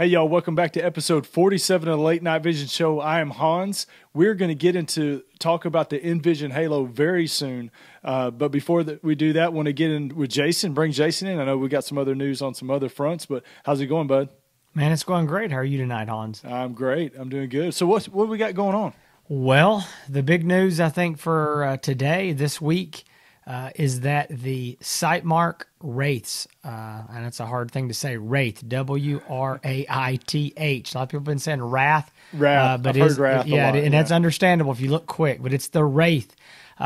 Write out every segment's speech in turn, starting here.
Hey, y'all, welcome back to episode 47 of the Late Night Vision Show. I am Hans. We're going to get into talk about the Invision Halo very soon. But before we do that, I want to get in with Jason, bring Jason in. I know we got some other news on some other fronts, but how's it going, bud? Man, it's going great. How are you tonight, Hans? I'm great. I'm doing good. So what we got going on? Well, the big news, I think, for today, this week, is that the Sightmark Wraiths, and it's a hard thing to say, Wraith, W-R-A-I-T-H. A lot of people have been saying Wrath. Wrath. But I've heard Wrath yeah, a lot, and that's understandable if you look quick, but it's the Wraith.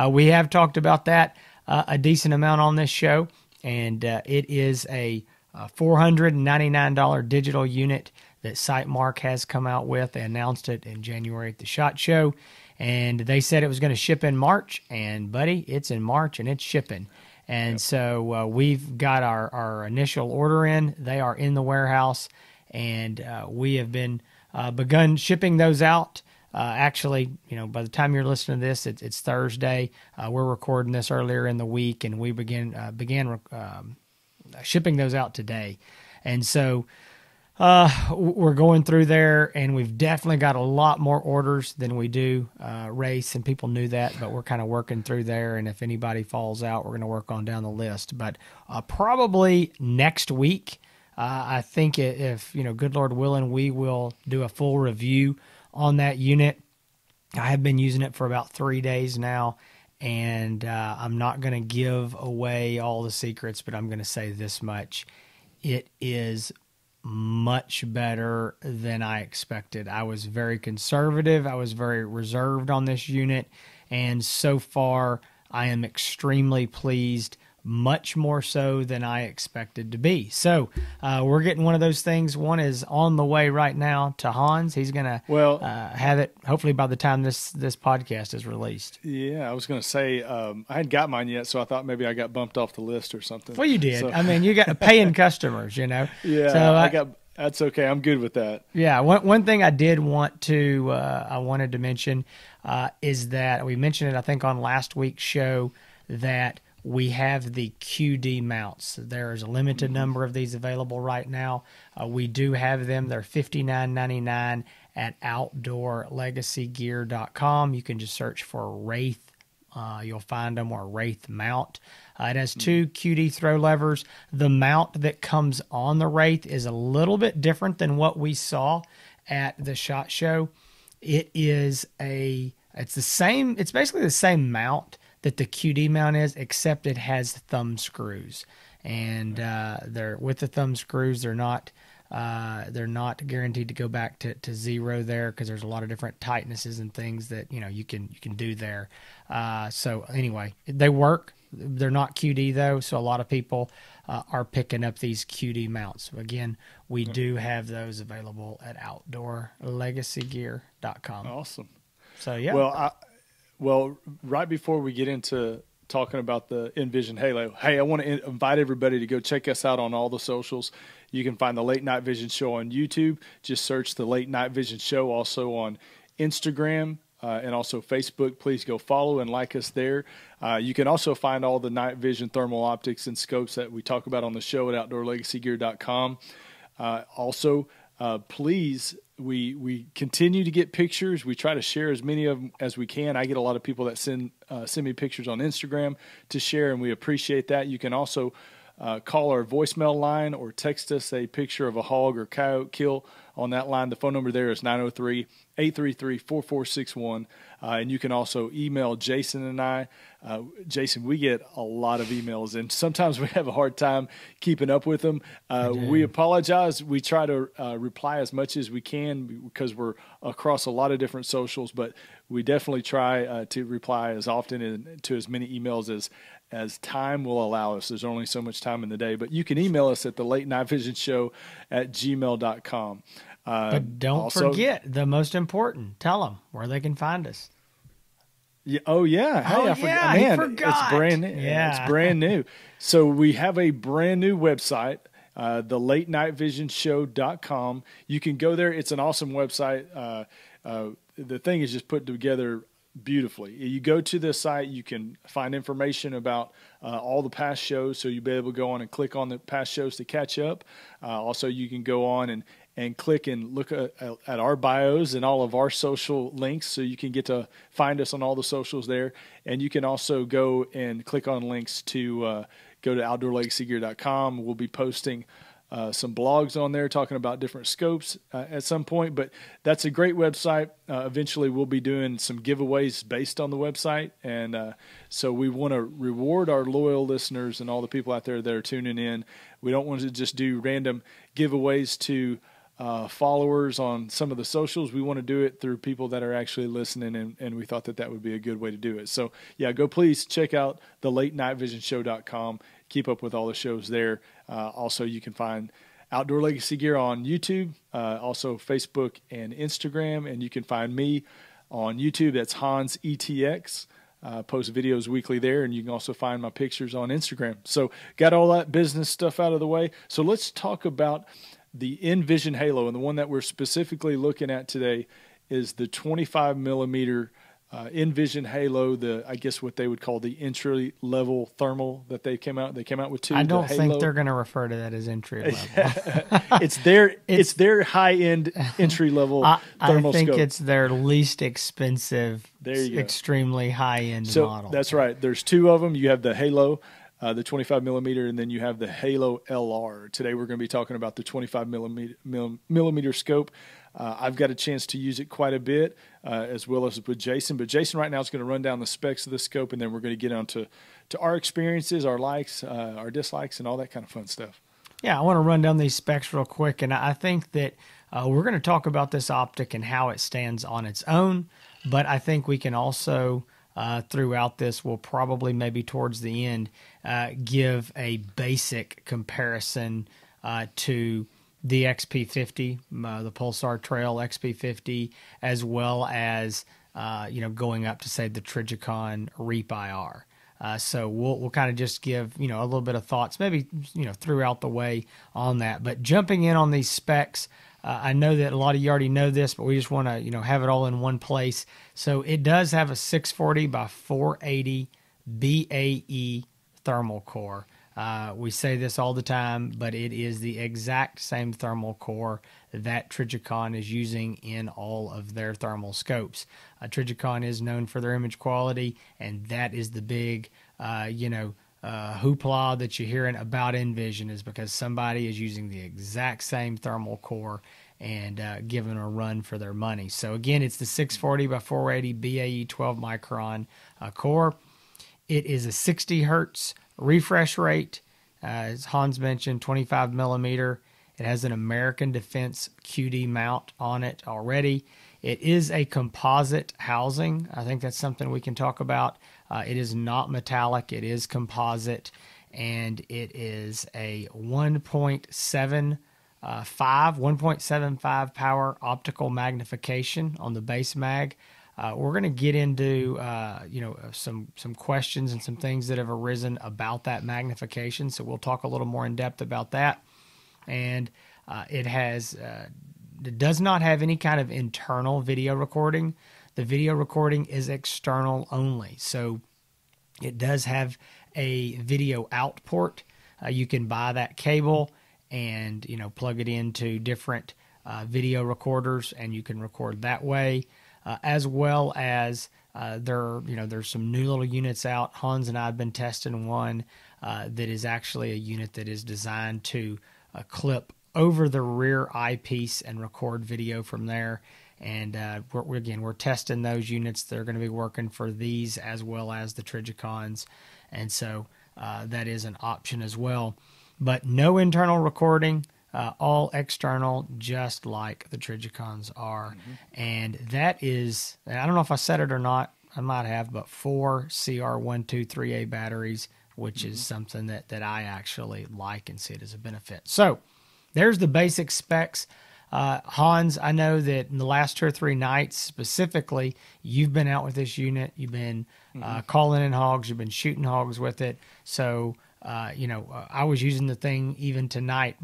We have talked about that a decent amount on this show, and it is a $499 digital unit that Sightmark has come out with. They announced it in January at the SHOT Show, and they said it was going to ship in March, and buddy, it's in March and it's shipping. And so we've got our initial order in. They are in the warehouse, and we have been begun shipping those out. Actually, by the time you're listening to this, it's Thursday. We're recording this earlier in the week, and we began shipping those out today. And so we're going through there, and we've definitely got a lot more orders than we do race, and people knew that, but we're kind of working through there, and if anybody falls out, we're going to work on down the list. But probably next week, I think if, good Lord willing, we will do a full review on that unit. I have been using it for about 3 days now, and I'm not going to give away all the secrets, but I'm going to say this much. It is much better than I expected. I was very conservative. I was very reserved on this unit, and so far I am extremely pleased, much more so than I expected to be. So we're getting one of those things. One is on the way right now to Hans. He's going to have it hopefully by the time this podcast is released. Yeah, I was going to say I hadn't got mine yet, so I thought maybe I got bumped off the list or something. Well, you did. So. I mean, you got paying customers, Yeah, so that's okay. I'm good with that. Yeah, one thing I did want to I wanted to mention is that we mentioned it, I think, on last week's show, that we have the QD mounts. There's a limited number of these available right now. We do have them. They're $59.99 at outdoorlegacygear.com. You can just search for Wraith. You'll find them, or Wraith mount. It has two QD throw levers. The mount that comes on the Wraith is a little bit different than what we saw at the SHOT Show. It's the same. It's basically the same mount that the QD mount is, except it has thumb screws, and they're with the thumb screws. They're not guaranteed to go back to zero there, because there's a lot of different tightnesses and things that you can do there. So anyway, they work. They're not QD though, so a lot of people are picking up these QD mounts. Again, we do have those available at outdoorlegacygear.com. Awesome. So yeah. Well, right before we get into talking about the Invision Halo, hey, I want to invite everybody to go check us out on all the socials. You can find the Late Night Vision Show on YouTube. Just search the Late Night Vision Show. Also on Instagram and also Facebook. Please go follow and like us there. You can also find all the night vision thermal optics and scopes that we talk about on the show at outdoorlegacygear.com. Also, please, we continue to get pictures. We try to share as many of them as we can. I get a lot of people that send me pictures on Instagram to share, and we appreciate that. You can also call our voicemail line or text us a picture of a hog or coyote kill on that line. The phone number there is 903-833-4461. And you can also email Jason and I. Jason, we get a lot of emails, and sometimes we have a hard time keeping up with them. We apologize. We try to reply as much as we can because we're across a lot of different socials, but we definitely try to reply as often and to as many emails as time will allow us. There's only so much time in the day, but you can email us at the Late Night Vision Show at gmail.com. But don't forget the most important. Tell them where they can find us. Yeah, oh, yeah. Hey, I forgot. It's brand new. Yeah. It's brand new. So we have a brand new website, thelatenightvision.show.com. You can go there. It's an awesome website. The thing is just put together beautifully. You go to the site, you can find information about all the past shows, so you'll be able to go on and click on the past shows to catch up. Also, you can go on and click and look at our bios and all of our social links, so you can get to find us on all the socials there. And you can also go and click on links to go to outdoorlegacygear.com. We'll be posting some blogs on there talking about different scopes at some point, but that's a great website. Eventually we'll be doing some giveaways based on the website. And so we want to reward our loyal listeners and all the people out there that are tuning in. We don't want to just do random giveaways to followers on some of the socials. We want to do it through people that are actually listening, and we thought that would be a good way to do it. So yeah, go please check out the latenightvision.show.com. Keep up with all the shows there. Also, you can find Outdoor Legacy Gear on YouTube, also Facebook and Instagram, and you can find me on YouTube. That's Hans ETX. Post videos weekly there, and you can also find my pictures on Instagram. So got all that business stuff out of the way. So let's talk about the Invision Halo, and the one that we're specifically looking at today is the 25 millimeter Invision Halo, I guess what they would call the entry level thermal that they came out with two. I don't think they're going to refer to that as entry level. it's their high end entry level thermal I think scope. It's their least expensive, extremely high end model. That's right. There's two of them. You have the Halo, the 25 millimeter, and then you have the Halo LR. Today we're going to be talking about the 25 millimeter scope. I've got a chance to use it quite a bit, as well as with Jason. But Jason right now is going to run down the specs of the scope, and then we're going to get on to our experiences, our likes, our dislikes, and all that kind of fun stuff. Yeah, I want to run down these specs real quick, and I think that we're going to talk about this optic and how it stands on its own, but I think we can also, throughout this, we'll probably maybe towards the end, give a basic comparison to the XP50, the Pulsar Trail XP50, as well as going up to say the Trijicon Reap IR. So we'll kind of just give a little bit of thoughts, maybe throughout the way on that. But jumping in on these specs, I know that a lot of you already know this, but we just want to have it all in one place. So it does have a 640 by 480 BAE thermal core. We say this all the time, but it is the exact same thermal core that Trijicon is using in all of their thermal scopes. Trijicon is known for their image quality, and that is the big, hoopla that you're hearing about NVision, is because somebody is using the exact same thermal core and giving a run for their money. So again, it's the 640 by 480 BAE 12 micron core. It is a 60 hertz refresh rate, as Hans mentioned, 25 millimeter. It has an American Defense QD mount on it already. It is a composite housing. I think that's something we can talk about. It is not metallic. It is composite, and it is a 1.75 power optical magnification on the base mag. We're going to get into some questions and some things that have arisen about that magnification, so we'll talk a little more in depth about that. And it does not have any kind of internal video recording. The video recording is external only, so it does have a video out port. You can buy that cable and plug it into different video recorders, and you can record that way. As well as there's some new little units out. Hans and I have been testing one that is actually a unit that is designed to clip over the rear eyepiece and record video from there. And we're testing those units. They're going to be working for these as well as the Trijicons, and so that is an option as well. But no internal recording. All external, just like the Trijicons are. Mm-hmm. And that is, I don't know if I said it or not, I might have, but 4 CR123A batteries, which is something that I actually like and see it as a benefit. So there's the basic specs. Hans, I know that in the last 2 or 3 nights specifically, you've been out with this unit. You've been calling in hogs. You've been shooting hogs with it. So I was using the thing even tonight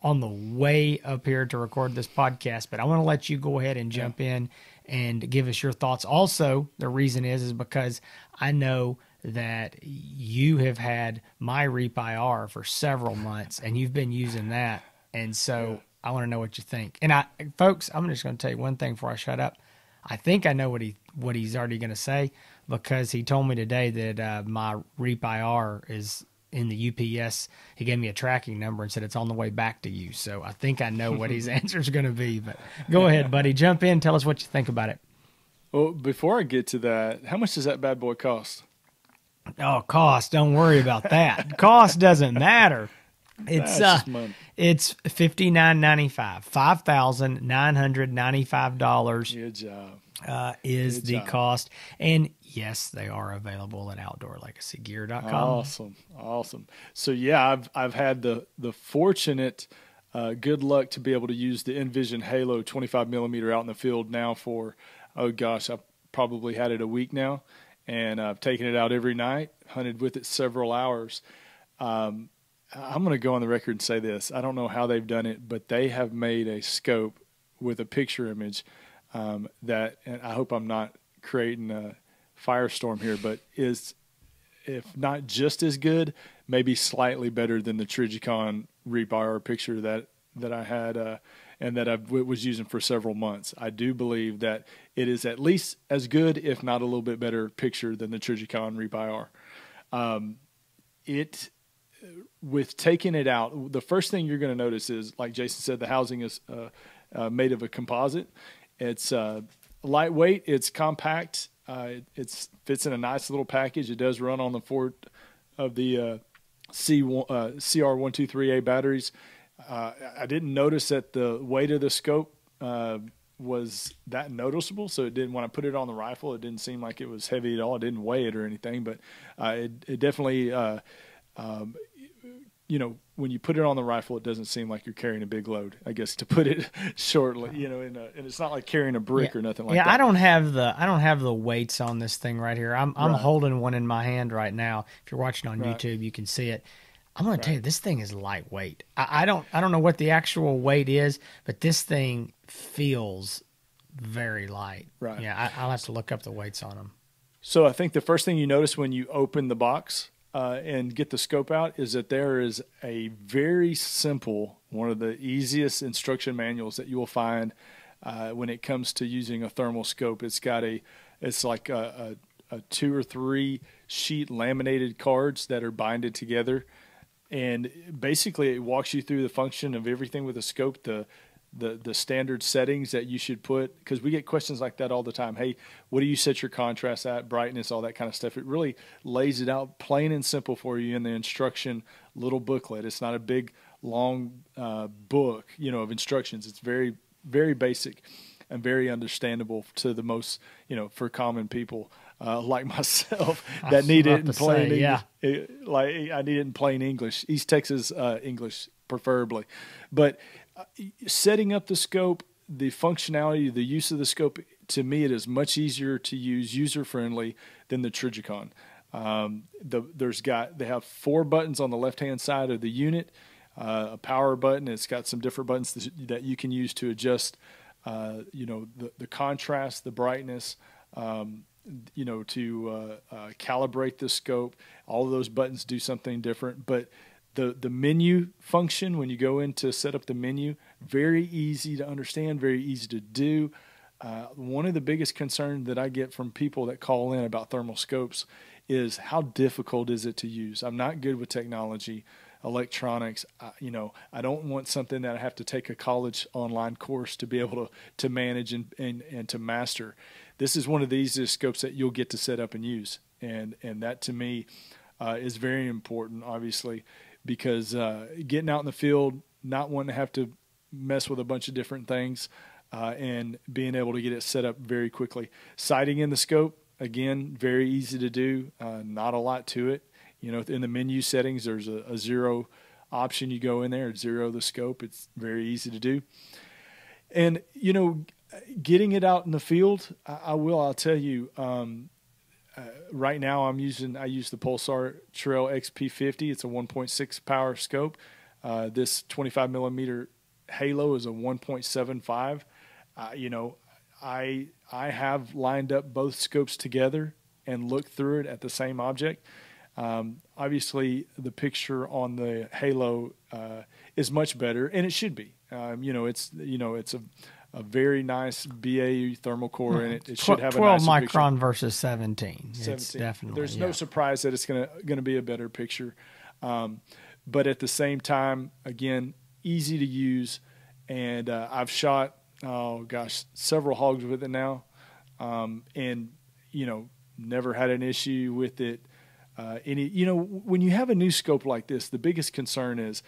on the way up here to record this podcast, but I want to let you go ahead and jump in and give us your thoughts. Also, the reason is because I know that you have had my Reap IR for several months and you've been using that. And so I want to know what you think. And folks, I'm just going to tell you one thing before I shut up. I think I know what he's already going to say, because he told me today that my Reap IR is in the UPS. He gave me a tracking number and said it's on the way back to you. So I think I know what his answer is going to be. But go ahead, buddy. Jump in. Tell us what you think about it. Well, before I get to that, how much does that bad boy cost? Oh, cost. Don't worry about that. Cost doesn't matter. It's it's $59.95. $5,995. Good job. Is the cost. And yes, they are available at OutdoorLegacyGear.com. Awesome. So yeah, I've had the fortunate good luck to be able to use the Invision Halo 25 millimeter out in the field now for, oh gosh, I've probably had it a week now, and I've taken it out every night, hunted with it several hours. I'm going to go on the record and say this. I don't know how they've done it, but they have made a scope with a picture image that, and I hope I'm not creating a firestorm here, but is, if not just as good, maybe slightly better than the Trijicon Reap IR picture that I had and that I was using for several months. I do believe that it is at least as good, if not a little bit better picture than the Trijicon Reap IR. With taking it out, the first thing you're going to notice is, like Jason said, the housing is made of a composite. It's lightweight. It's compact. It fits in a nice little package. It does run on the Ford of the CR123A batteries. I didn't notice that the weight of the scope was that noticeable, so it didn't. When I put it on the rifle, it didn't seem like it was heavy at all. I didn't weigh it or anything, but it definitely. When you put it on the rifle, it doesn't seem like you're carrying a big load, I guess, to put it shortly, and it's not like carrying a brick or nothing like that. Yeah, I don't have the weights on this thing right here. I'm holding one in my hand right now. If you're watching on YouTube, you can see it. I'm going to tell you, this thing is lightweight. I don't know what the actual weight is, but this thing feels very light. Right. Yeah, I'll have to look up the weights on them. So I think the first thing you notice when you open the box and get the scope out is that there is a very simple, one of the easiest instruction manuals that you will find when it comes to using a thermal scope. It's like a 2 or 3 sheet laminated cards that are binded together, and basically it walks you through the function of everything with a scope, the standard settings that you should put, because we get questions like that all the time. Hey, what do you set your contrast at, brightness, all that kind of stuff? It really lays it out plain and simple for you in the instruction little booklet. It's not a big, long book, of instructions. It's very, very basic and very understandable to the most, for common people like myself that need it in plain English. Yeah. Like I need it in plain English, East Texas English preferably. But setting up the scope, the functionality, the use of the scope, to me, it is much easier to use, user-friendly, than the Trijicon. They have 4 buttons on the left-hand side of the unit, a power button. It's got some different buttons that you can use to adjust, the contrast, the brightness, to calibrate the scope. All of those buttons do something different, but the menu function, when you go in to set up the menu, very easy to understand, very easy to do. One of the biggest concerns that I get from people that call in about thermal scopes is how difficult is it to use. I'm not good with technology, electronics. I don't want something that I have to take a college online course to be able to manage and to master. This is one of the easiest scopes that you'll get to set up and use. And that to me is very important, obviously, because getting out in the field, not wanting to have to mess with a bunch of different things, and being able to get it set up very quickly. Sighting in the scope, again, very easy to do, not a lot to it. In the menu settings, there's a 0 option. You go in there, 0 the scope. It's very easy to do. And, getting it out in the field, I'll tell you, right now I use the Pulsar Trail XP50. It's a 1.6 power scope. This 25 millimeter Halo is a 1.75. I have lined up both scopes together and looked through it at the same object. Obviously, the picture on the Halo is much better, and it should be. It's a very nice BAU thermal core in it. It should have a 12 nicer micron picture. versus 17. 17. It's definitely, There's no surprise that it's gonna be a better picture, but at the same time, again, easy to use, and I've shot several hogs with it now, and never had an issue with it. When you have a new scope like this, the biggest concern is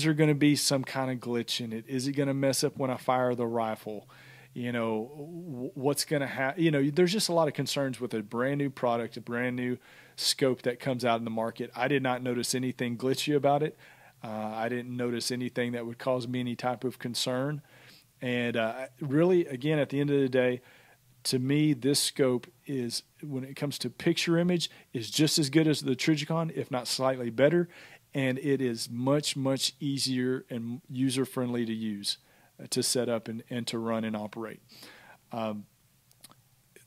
there going to be some kind of glitch in it? Is it going to mess up when I fire the rifle? What's going to happen? There's just a lot of concerns with a brand new product, a brand new scope that comes out in the market. I did not notice anything glitchy about it. I didn't notice anything that would cause me any type of concern. And really, again, at the end of the day, to me, this scope is, when it comes to picture image, is just as good as the Trijicon, if not slightly better. And it is much, much easier and user-friendly to use, to set up and to run and operate.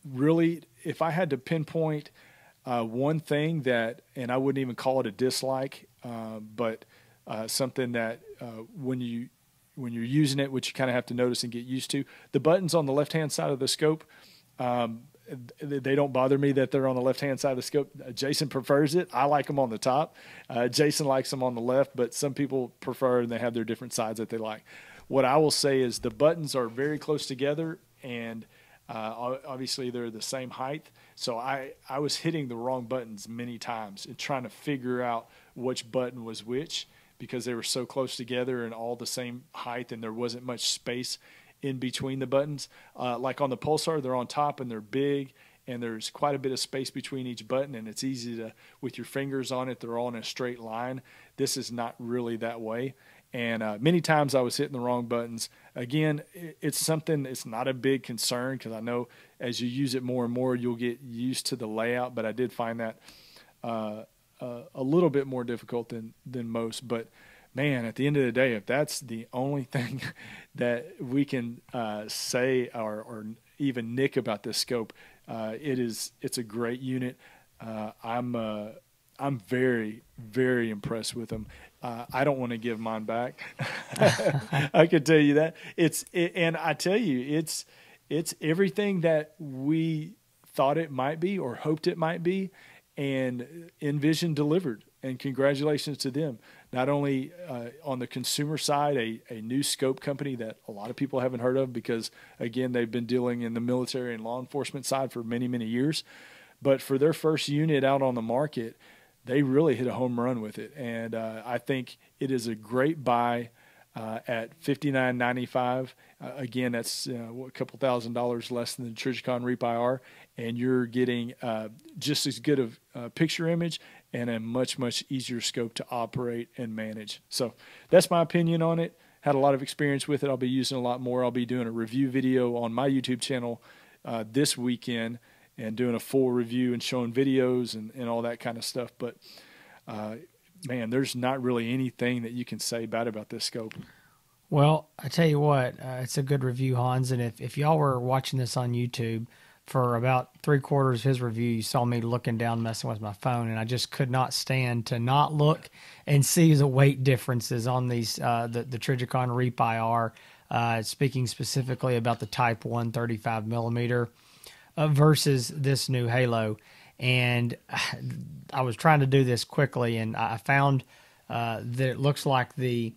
Really, if I had to pinpoint one thing that, and I wouldn't even call it a dislike, but something that when you're using it, which you kind of have to notice and get used to, the buttons on the left-hand side of the scope, they don't bother me that they're on the left-hand side of the scope. Jason prefers it. I like them on the top. Jason likes them on the left, but some people prefer, and they have their different sides that they like. What I will say is the buttons are very close together, and obviously they're the same height. So I was hitting the wrong buttons many times and trying to figure out which button was which, because they were so close together and all the same height, and there wasn't much space in between the buttons. Like on the Pulsar, they're on top and they're big, and there's quite a bit of space between each button, and it's easy to, with your fingers on it, they're all in a straight line. This is not really that way. And many times I was hitting the wrong buttons. Again, it's something, it's not a big concern, because I know as you use it more and more, you'll get used to the layout, but I did find that a little bit more difficult than most. But man, at the end of the day, if that's the only thing that we can say or even nick about this scope, it's a great unit. I'm very, very impressed with them. I don't want to give mine back. I can tell you that. And I tell you, it's everything that we thought it might be or hoped it might be, and NVision delivered. And congratulations to them. Not only on the consumer side, a new scope company that a lot of people haven't heard of, because, again, they've been dealing in the military and law enforcement side for many, many years. But for their first unit out on the market, they really hit a home run with it. And I think it is a great buy at $59.95. Again, that's a couple $1,000s less than the Trijicon Reap IR, and you're getting just as good of picture image and a much, much easier scope to operate and manage. So that's my opinion on it. Had a lot of experience with it. I'll be using a lot more. I'll be doing a review video on my YouTube channel this weekend, and doing a full review and showing videos and all that kind of stuff. But, man, there's not really anything that you can say bad about this scope. Well, I tell you what, it's a good review, Hans. And if y'all were watching this on YouTube, for about 3/4 of his review, you saw me looking down, messing with my phone, and I just could not stand to not look and see the weight differences on these, the Trijicon Reap IR, speaking specifically about the Type 1 35 millimeter versus this new Halo. And I was trying to do this quickly, and I found that it looks like the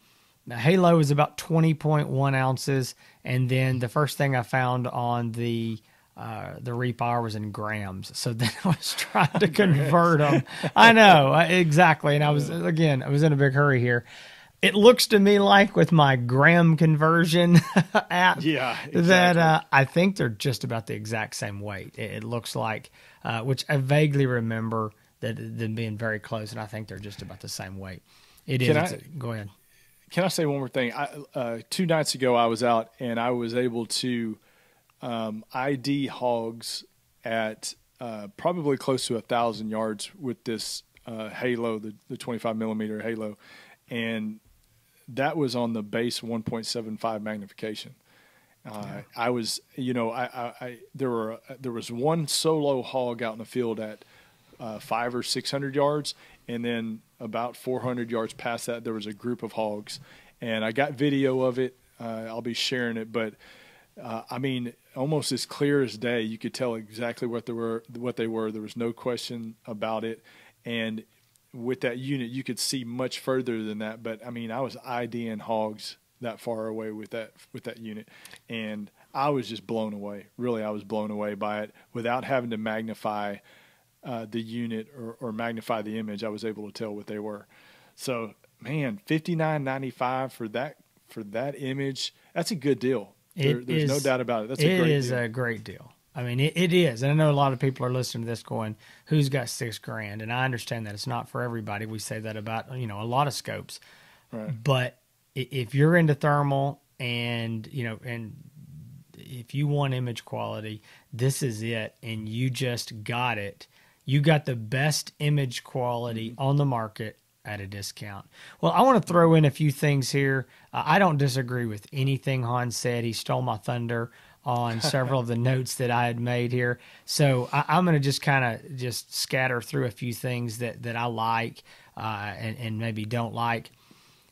Halo is about 20.1 ounces, and then the first thing I found on the Reap IR was in grams. So then I was trying to convert them. I know, exactly. And I was in a big hurry here. It looks to me like, with my gram conversion app, exactly, that I think they're just about the exact same weight. It looks like, which I vaguely remember that them being very close, and I think they're just about the same weight. Go ahead. Can I say one more thing? 2 nights ago, I was out, and I was able to ID hogs at probably close to 1,000 yards with this Halo, the 25 millimeter Halo, and that was on the base 1.75 magnification. I was, there was one solo hog out in the field at 500 or 600 yards, and then about 400 yards past that, there was a group of hogs, and I got video of it. I'll be sharing it, but I mean, almost as clear as day. You could tell exactly what they were. There was no question about it, and with that unit, you could see much further than that. But I mean, I was IDing hogs that far away with that unit, and I was just blown away. Really, I was blown away by it without having to magnify the unit or magnify the image. I was able to tell what they were. So, man, $59.95 for that image. That's a good deal. There's no doubt about it. That's a great deal. It is a great deal. I mean, it is. And I know a lot of people are listening to this going, who's got $6,000? And I understand that it's not for everybody. We say that about, a lot of scopes. Right. But if you're into thermal and if you want image quality, this is it. And you just got it. You got the best image quality on the market at a discount. Well, I want to throw in a few things here. I don't disagree with anything Hans said. He stole my thunder on several of the notes that I had made here. So I'm going to just kind of just scatter through a few things that I like and maybe don't like.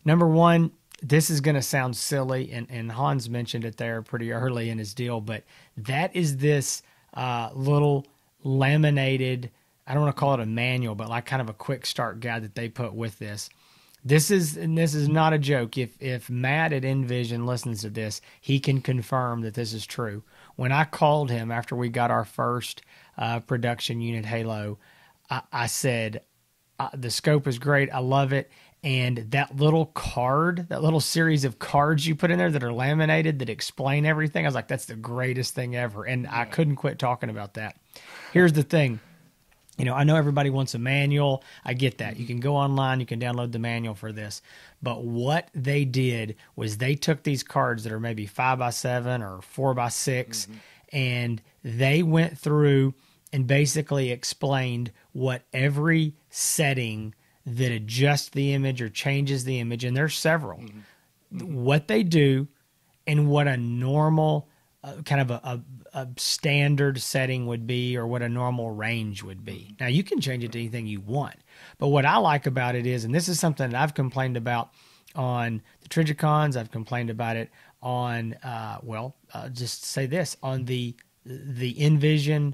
Number one, this is going to sound silly, and Hans mentioned it there pretty early in his deal, but that is this little laminated, I don't want to call it a manual, but like kind of a quick start guide that they put with this. This is not a joke. If Matt at NVision listens to this, he can confirm that this is true. When I called him after we got our first production unit Halo, I said, the scope is great. I love it. And that little card, that little series of cards you put in there that are laminated that explain everything, I was like, that's the greatest thing ever. And I couldn't quit talking about that. Here's the thing. I know everybody wants a manual. I get that. You can go online. You can download the manual for this. But what they did was they took these cards that are maybe 5x7 or 4x6, and they went through and basically explained what every setting that adjusts the image or changes the image, and there's several, what they do and what a normal kind of a standard setting would be, or what a normal range would be. Now, you can change it to anything you want, but what I like about it is, and this is something that I've complained about on the Trigicons, I've complained about it on, just say this, on the NVision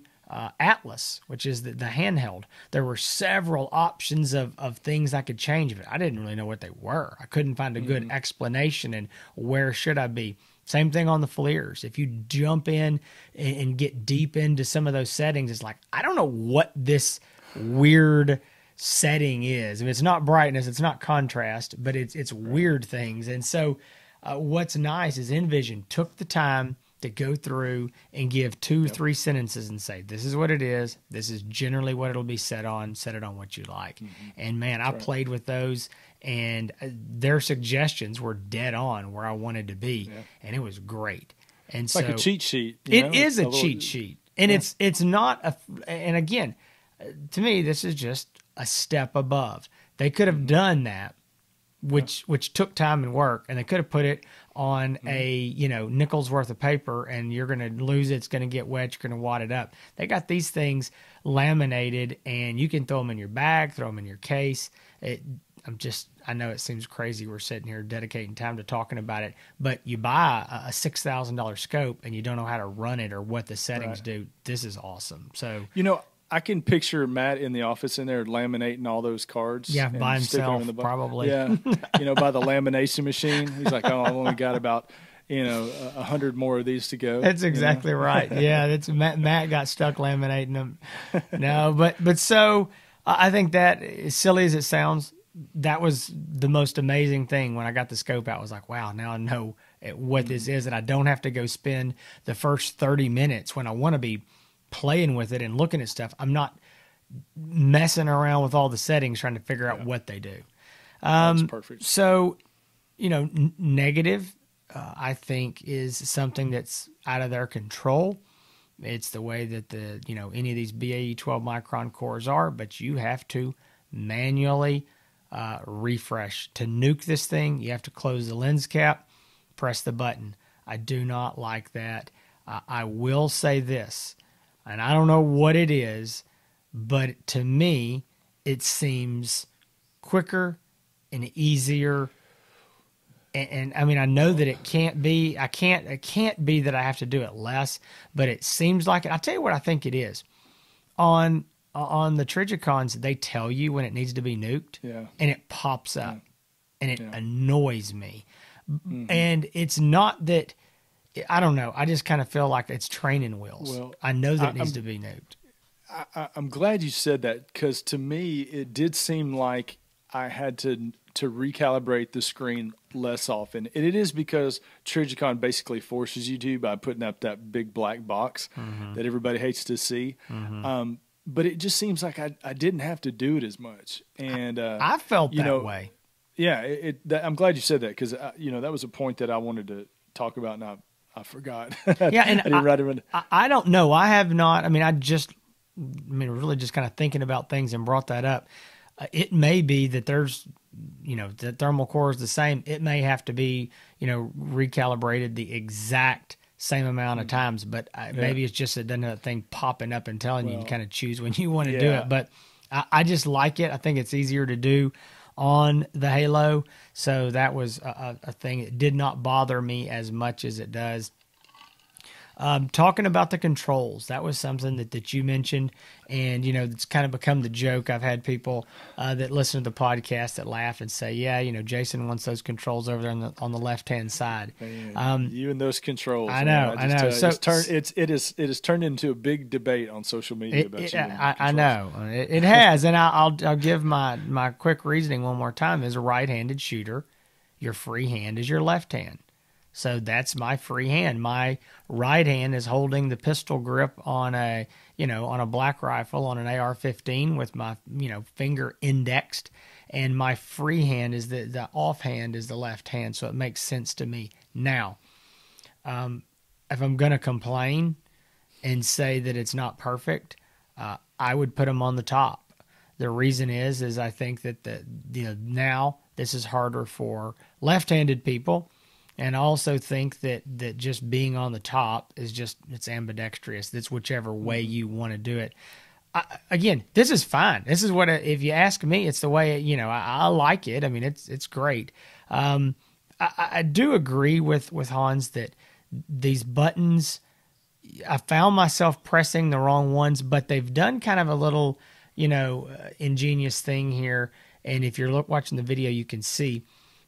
Atlas, which is the handheld. There were several options of things I could change, but I didn't really know what they were. I couldn't find a good explanation, and where should I be? Same thing on the FLIRs. If you jump in and get deep into some of those settings, it's like, I don't know what this weird setting is. I mean, it's not brightness, it's not contrast, but it's weird things. And so what's nice is NVision took the time to go through and give 2-3 sentences and say, this is what it is. This is generally what it'll be set on. Set it on what you like. And man, I played with those, and their suggestions were dead on where I wanted to be, and it was great. And it's so like a cheat sheet. It is a cheat sheet, and it's not a. And again, to me, this is just a step above. They could have done that, which took time and work, and they could have put it on a nickel's worth of paper, and you're going to lose it. It's going to get wet. You're going to wad it up. They got these things laminated, and you can throw them in your bag, throw them in your case. I know it seems crazy we're sitting here dedicating time to talking about it, but you buy a $6,000 scope and you don't know how to run it or what the settings do. This is awesome. So I can picture Matt in the office in there laminating all those cards. Yeah, by himself, probably. Yeah, by the lamination machine. He's like, oh, I've only got about 100 more of these to go. That's exactly right. Yeah, that's Matt got stuck laminating them. No, but so I think that, as silly as it sounds, that was the most amazing thing when I got the scope out. I was like, wow, now I know what this is, and I don't have to go spend the first 30 minutes when I want to be playing with it and looking at stuff. I'm not messing around with all the settings trying to figure out what they do. That's perfect. So, negative, I think, is something that's out of their control. It's the way that any of these BAE 12 micron cores are, but you have to manually refresh. To nuke this thing, you have to close the lens cap, press the button. I do not like that. I will say this, and I don't know what it is, but to me, it seems quicker and easier. And I mean, I know that it can't be. It can't be that I have to do it less, but it seems like it. I'll tell you what I think it is. On the Trigicons, they tell you when it needs to be nuked, and it pops up, and it annoys me. And it's not that, I don't know. I just kind of feel like it's training wheels. Well, I know that it needs to be nuked. I'm glad you said that, because to me it did seem like I had to recalibrate the screen less often. And it is because Trigicon basically forces you to by putting up that big black box that everybody hates to see. But it just seems like I didn't have to do it as much. And I felt that way. Yeah, I'm glad you said that, because that was a point that I wanted to talk about, and I forgot. Yeah, and I didn't write it in. I don't know. I have not. I mean, really just kind of thinking about things and brought that up. It may be that there's, the thermal core is the same. It may have to be, recalibrated the exact same amount of times, but maybe it's just another thing popping up and telling you to kind of choose when you want to do it. But I just like it. I think it's easier to do on the Halo. So that was a thing. It did not bother me as much as it does. Talking about the controls, that was something that you mentioned, and it's kind of become the joke. I've had people that listen to the podcast that laugh and say, "Yeah, Jason wants those controls over there on the left hand side." Man, you and those controls. I know. So it has turned into a big debate on social media about you. I know it has, and I'll give my quick reasoning one more time. As a right-handed shooter, your free hand is your left hand. So that's my free hand. My right hand is holding the pistol grip on a black rifle, on an AR-15 with my, finger indexed. And my free hand is the off hand is the left hand. So it makes sense to me. Now, if I'm going to complain and say that it's not perfect, I would put them on the top. The reason is I think that now this is harder for left-handed people. And I also think that just being on the top is it's ambidextrous. It's whichever way you want to do it. Again, this is fine. This is what, if you ask me, it's the way, I like it. I mean, it's great. I do agree with Hans that these buttons, I found myself pressing the wrong ones, but they've done kind of a little, ingenious thing here. And if you're watching the video, you can see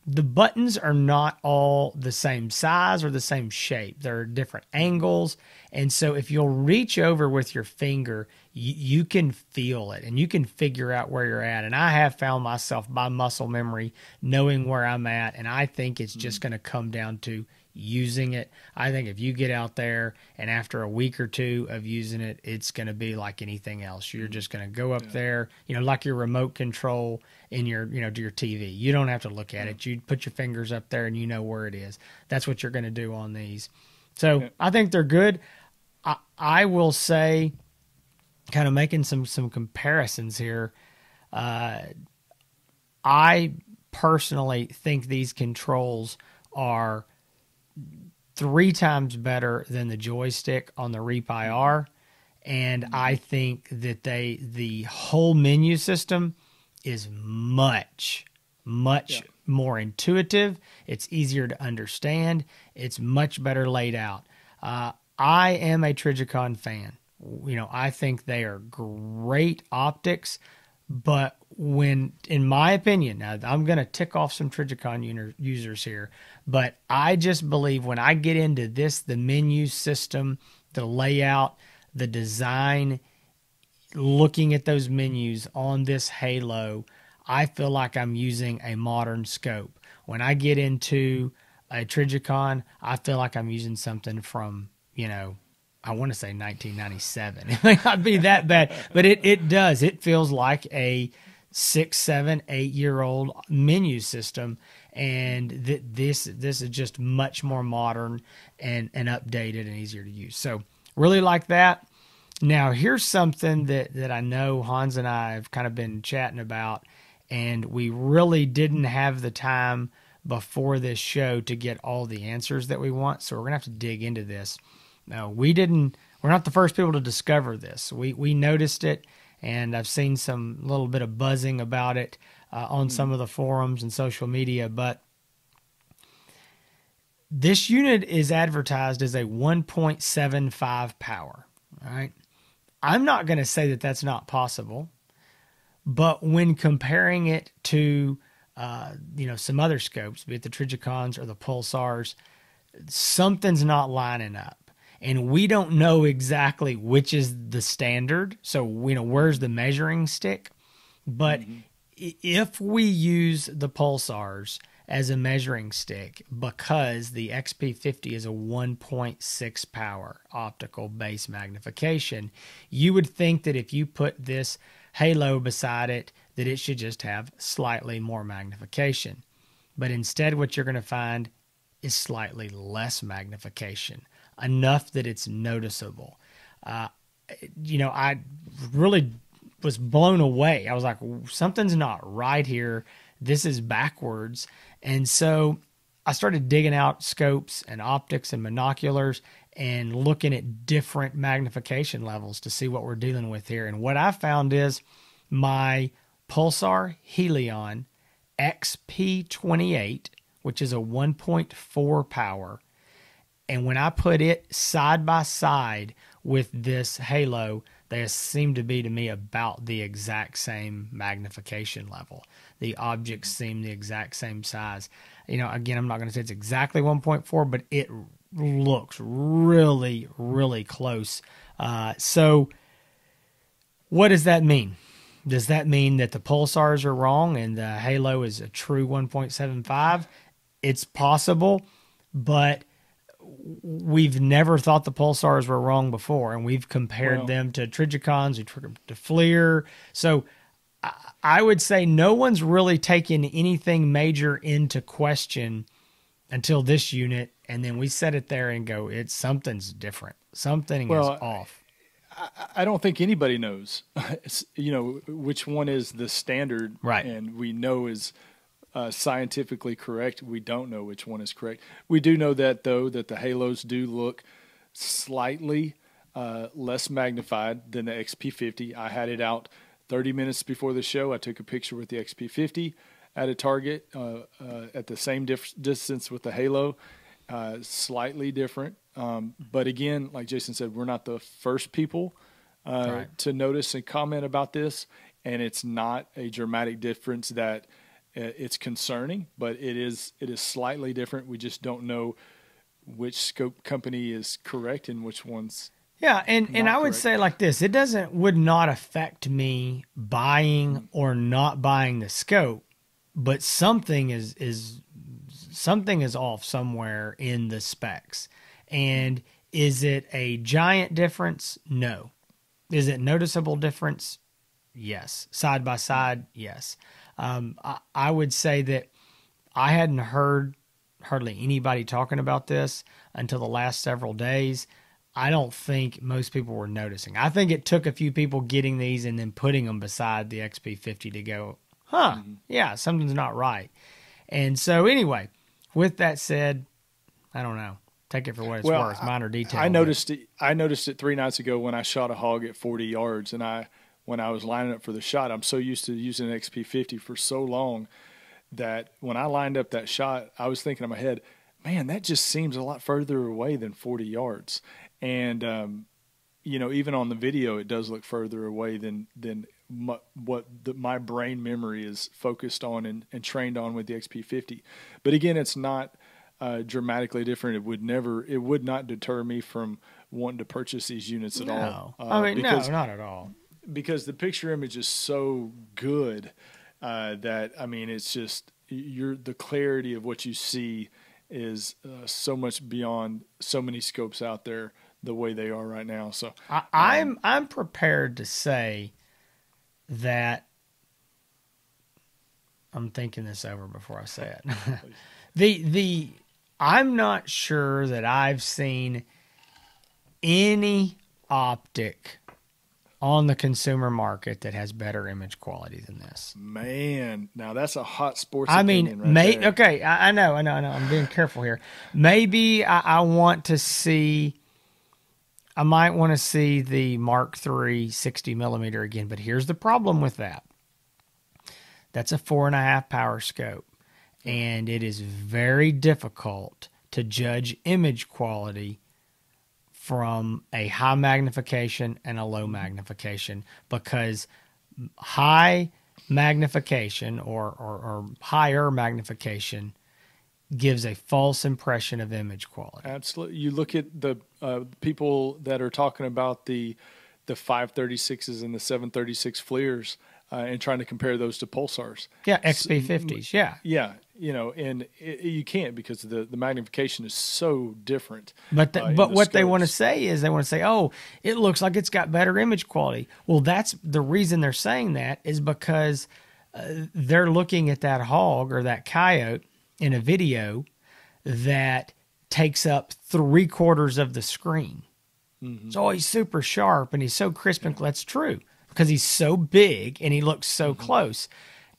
the buttons are not all the same size or the same shape. They're different angles. And so if you'll reach over with your finger, you can feel it and you can figure out where you're at. And I have found myself by muscle memory knowing where I'm at. And I think it's just going to come down to using it. I think if you get out there and after a week or two of using it, it's going to be like anything else. You're just going to go up there, like your remote control in your, to your TV. You don't have to look at it. You put your fingers up there and you know where it is. That's what you're going to do on these. So I think they're good. I will say, kind of making some comparisons here, I personally think these controls are 3 times better than the joystick on the Reap IR, and I think that the whole menu system is much more intuitive. It's easier to understand. It's much better laid out. I am a Trigicon fan. I think they are great optics, but in my opinion, now I'm going to tick off some Trigicon users here, but I just believe when I get into this, the menu system, the layout, the design, looking at those menus on this Halo, I feel like I'm using a modern scope. When I get into a Trigicon, I feel like I'm using something from, I want to say 1997. It may not be that bad, but it does. It feels like a 6, 7, 8-year-old menu system, and this is just much more modern and updated and easier to use. So really like that. Now here's something that I know Hans and I have kind of been chatting about, and we really didn't have the time before this show to get all the answers that we want. So we're gonna have to dig into this. Now we're not the first people to discover this. We noticed it, and I've seen some little bit of buzzing about it on some of the forums and social media. But this unit is advertised as a 1.75 power. All right, I'm not going to say that that's not possible, but when comparing it to some other scopes, be it the Trijicons or the Pulsars, something's not lining up. And we don't know exactly which is the standard. So, where's the measuring stick? But if we use the Pulsars as a measuring stick, because the XP50 is a 1.6 power optical base magnification, you would think that if you put this Halo beside it, that it should just have slightly more magnification. But instead, what you're going to find is slightly less magnification, enough that it's noticeable. I really was blown away. I was like, something's not right here. This is backwards. And so I started digging out scopes and optics and binoculars and looking at different magnification levels to see what we're dealing with here. And what I found is my Pulsar Helion XP28, which is a 1.4 power, and when I put it side by side with this Halo, they seem to be to me about the exact same magnification level. The objects seem the exact same size. Again, I'm not going to say it's exactly 1.4, but it looks really, really close. So what does that mean? Does that mean that the Pulsars are wrong and the Halo is a true 1.75? It's possible, but we've never thought the Pulsars were wrong before, and we've compared them to Trijicons, to FLIR. So I would say no one's really taken anything major into question until this unit, and then we set it there and go, something's different. Something is off. I don't think anybody knows, which one is the standard, right? And we know is scientifically correct. We don't know which one is correct. We do know that, though, that the Halos do look slightly less magnified than the XP50. I had it out 30 minutes before the show. I took a picture with the XP50 at a target at the same distance with the Halo, slightly different. But again, like Jason said, we're not the first people to notice and comment about this, and it's not a dramatic difference that it's concerning, but it is slightly different. We just don't know which scope company is correct and which one's and I would say like this: would not affect me buying or not buying the scope, but something is off somewhere in the specs. And is it a giant difference? No. Is it noticeable difference? Yes. Side by side? Yes. I would say that I hadn't heard hardly anybody talking about this until the last several days. I don't think most people were noticing. I think it took a few people getting these and then putting them beside the XP50 to go, yeah, something's not right. And so anyway, with that said, I don't know. Take it for what it's worth. Minor detail. I noticed it 3 nights ago when I shot a hog at 40 yards, and when I was lining up for the shot, I'm so used to using an XP50 for so long that when I lined up that shot, I was thinking in my head, man, that just seems a lot further away than 40 yards. And even on the video, it does look further away than my brain memory is focused on and trained on with the XP50. But again, it's not dramatically different. It would not deter me from wanting to purchase these units at all. No, not at all. Because the picture image is so good that it's just the clarity of what you see is so much beyond so many scopes out there the way they are right now. So I'm prepared to say that I'm thinking this over before I say it. I'm not sure that I've seen any optic on the consumer market that has better image quality than this. Man, now that's a hot sports opinion there. Okay, I know. I'm being careful here. Maybe I want to see I might want to see the Mark III 60 millimeter again, but here's the problem with that. That's a 4.5 power scope, and it is very difficult to judge image quality from a high magnification and a low magnification, because high magnification or higher magnification gives a false impression of image quality. Absolutely. You look at the people that are talking about the 536s and the 736 FLIRs and trying to compare those to pulsars. Yeah, XP50s. Yeah. Yeah, and you can't, because the magnification is so different. But what they want to say is oh, it looks like it's got better image quality. Well, that's the reason they're saying that, is because they're looking at that hog or that coyote in a video that takes up 3/4 of the screen. Mm-hmm. So he's super sharp and he's so crisp, and that's true because he's so big and he looks so close.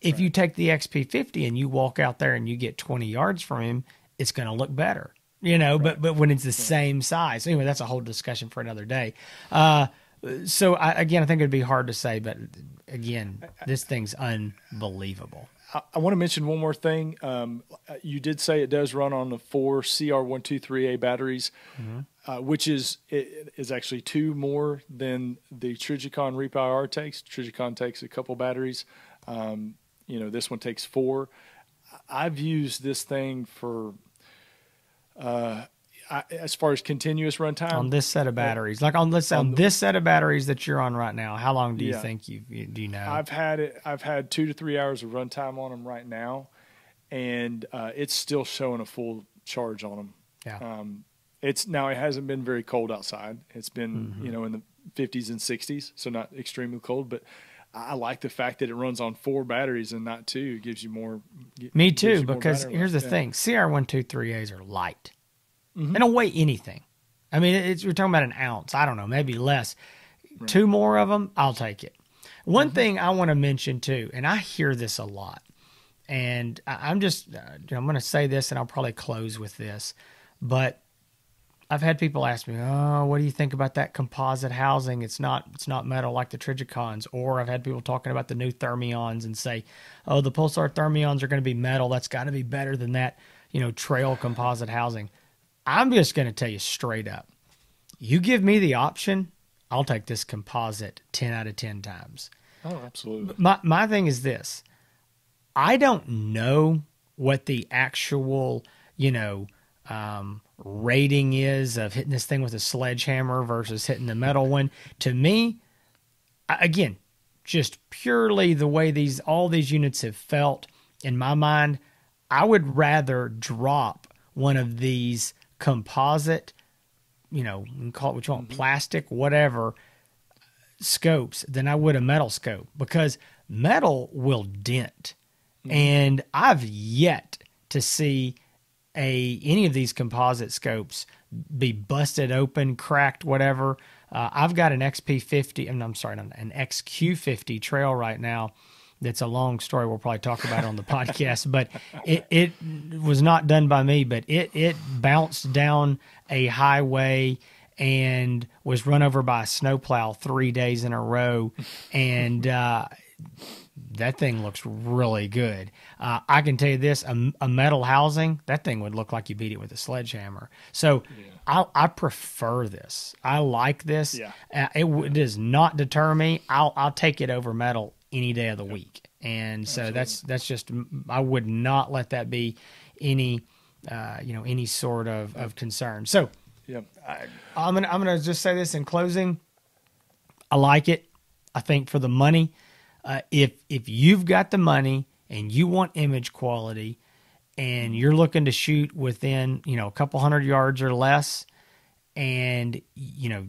If you take the XP50 and you walk out there and you get 20 yards from him, it's going to look better, but when it's the same size. Anyway, that's a whole discussion for another day. So I think it'd be hard to say, but again, this thing's unbelievable. I want to mention one more thing. You did say it does run on the 4 CR123A batteries, which is actually 2 more than the Trijicon Repower takes. Trijicon takes a couple batteries. This one takes 4. I've used this thing for as far as continuous runtime on this set of batteries. Like on this set of batteries that you're on right now, how long do you think do you know? I've had 2 to 3 hours of runtime on them right now, and it's still showing a full charge on them. Yeah. It hasn't been very cold outside. It's been in the 50s and 60s, so not extremely cold, but I like the fact that it runs on 4 batteries and not 2. It gives you more. Me too, because here's the thing: CR123As are light. They don't weigh anything. I mean, we're talking about an ounce. I don't know, maybe less. Right. 2 more of them, I'll take it. One thing I want to mention too, and I hear this a lot, and I'm going to say this, and I'll probably close with this, but I've had people ask me, "Oh, what do you think about that composite housing? It's not metal like the Trijicons." Or I've had people talking about the new Thermions and say, "Oh, the Pulsar Thermions are going to be metal. That's got to be better than that, trail composite housing." I'm just going to tell you straight up. You give me the option, I'll take this composite 10 out of 10 times. Oh, absolutely. My thing is this. I don't know what the actual, rating is of hitting this thing with a sledgehammer versus hitting the metal one. To me, again, just purely the way all these units have felt in my mind, I would rather drop one of these composite, you can call it what you want, plastic, whatever, scopes than I would a metal scope, because metal will dent. And I've yet to see any of these composite scopes be busted open, cracked, whatever. I've got an XP50, an XQ50 trail right now. That's a long story. We'll probably talk about it on the podcast, but it was not done by me, but it bounced down a highway and was run over by a snowplow 3 days in a row. And, that thing looks really good. I can tell you this, a metal housing, that thing would look like you beat it with a sledgehammer. So I prefer this. I like this. Yeah. It does not deter me. I'll take it over metal any day of the week. And so that's just, I would not let that be any sort of concern. So I'm gonna just say this in closing. I like it. I think for the money, if you've got the money and you want image quality and you're looking to shoot within, a couple hundred yards or less, and you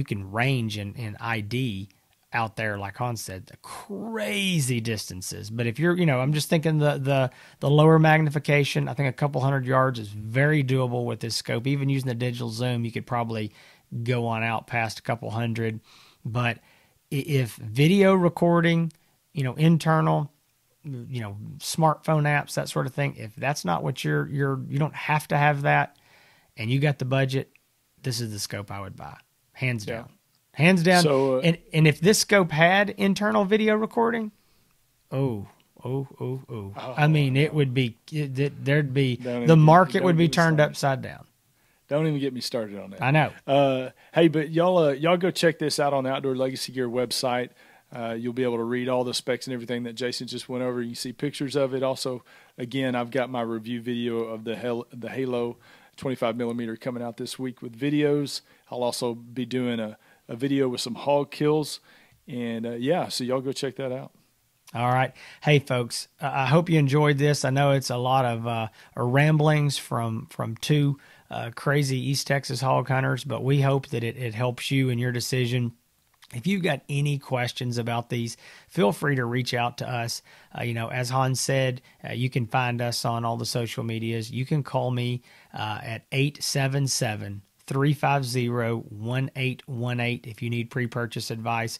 can range in ID out there, like Hans said, the crazy distances. But if you're, I'm just thinking the lower magnification, I think a couple hundred yards is very doable with this scope. Even using the digital zoom, you could probably go on out past a couple hundred. But if video recording, internal, smartphone apps, that sort of thing, if that's not what you don't have to have that, and you got the budget, this is the scope I would buy, hands down. Hands down. So, and if this scope had internal video recording, I mean, it would be, there'd be, the market would be turned upside down. Don't even get me started on that. I know. Hey, but y'all go check this out on the Outdoor Legacy Gear website. You'll be able to read all the specs and everything that Jason just went over. You can see pictures of it. Also, again, I've got my review video of the Halo 25 millimeter coming out this week with videos. I'll also be doing a video with some hog kills. And so y'all go check that out. All right. Hey, folks, I hope you enjoyed this. I know it's a lot of ramblings from two crazy East Texas hog hunters, but we hope that it helps you in your decision. If you've got any questions about these, feel free to reach out to us. As Hans said, you can find us on all the social medias. You can call me at 877-350-1818 if you need pre-purchase advice.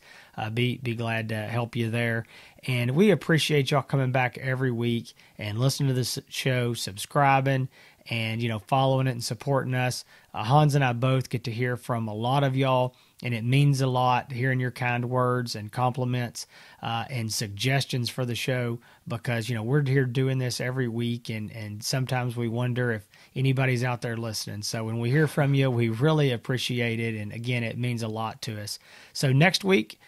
Be glad to help you there. And we appreciate y'all coming back every week and listening to this show, subscribing, and following it and supporting us. Hans and I both get to hear from a lot of y'all, and it means a lot hearing your kind words and compliments and suggestions for the show, because we're here doing this every week, and sometimes we wonder if anybody's out there listening. So when we hear from you, we really appreciate it, and again, it means a lot to us. So next week,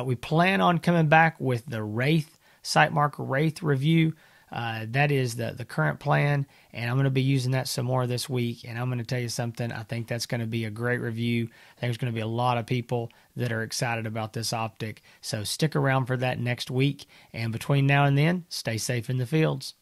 we plan on coming back with the Sightmark Wraith review. That is the current plan, and I'm going to be using that some more this week. And I'm going to tell you something, I think that's going to be a great review. I think there's going to be a lot of people that are excited about this optic. So stick around for that next week. And between now and then, stay safe in the fields.